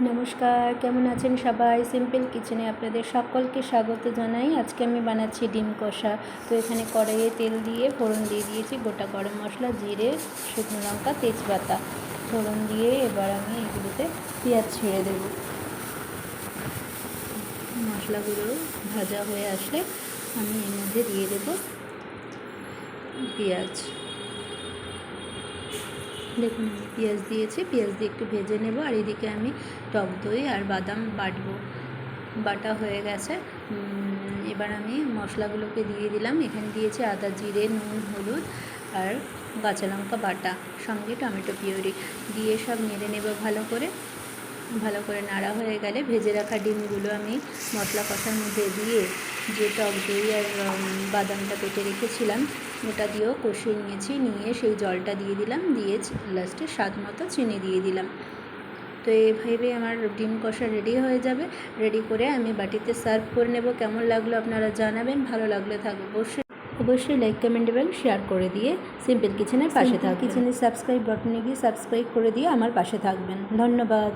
নমস্কার, কেমন আছেন সবাই? সিম্পল কিচেনে আপনাদের সকলকে স্বাগত জানাই। আজকে আমি বানাচ্ছি ডিম কষা। তো এখানে কড়াইয়ে তেল দিয়ে ফোড়ন দিয়ে দিয়েছি গোটা গরম মশলা, জিরে, শুকনো লঙ্কা, তেজপাতা। ফোড়ন দিয়ে এবার আমি এগুলোতে পেঁয়াজ ছেড়ে দেব। মশলাগুলো ভাজা হয়ে আসলে আমি এর মধ্যে দিয়ে দেব পেঁয়াজ। দেখুন আমি পেঁয়াজ দিয়েছি, পেঁয়াজ দিয়ে একটু ভেজে নেব। আর এদিকে আমি টক দই আর বাদাম বাটা হয়ে গেছে। এবার আমি মশলাগুলোকে দিয়ে দিলাম। এখানে দিয়েছি আদা, জিরে, নুন, হলুদ আর কাঁচা লঙ্কা বাটা, সঙ্গে টমেটো পিউরি দিয়ে সব নেড়ে নেব ভালো করে। নাড়া হয়ে গেলে ভেজে রাখা ডিমগুলো আমি মশলা কষার মধ্যে দিয়ে যে টক দই আর বাদামটা বেটে রেখেছিলাম ওটা দিয়েও কষিয়ে নিয়ে সেই জলটা দিয়ে দিলাম, দিয়ে লাস্টে স্বাদ মতো চিনি দিয়ে দিলাম। তো এইভাবে আমার ডিম কষা রেডি হয়ে যাবে। রেডি করে আমি বাটিতে সার্ভ করে নেব। কেমন লাগলো আপনারা জানাবেন। ভালো লাগলে অবশ্যই লাইক, কমেন্ট এবং শেয়ার করে দিয়ে সিম্পল কিচেনের পাশে থাকবেন। কিচেনের সাবস্ক্রাইব বাটনে গিয়ে সাবস্ক্রাইব করে দিয়ে আমার পাশে থাকবেন। ধন্যবাদ।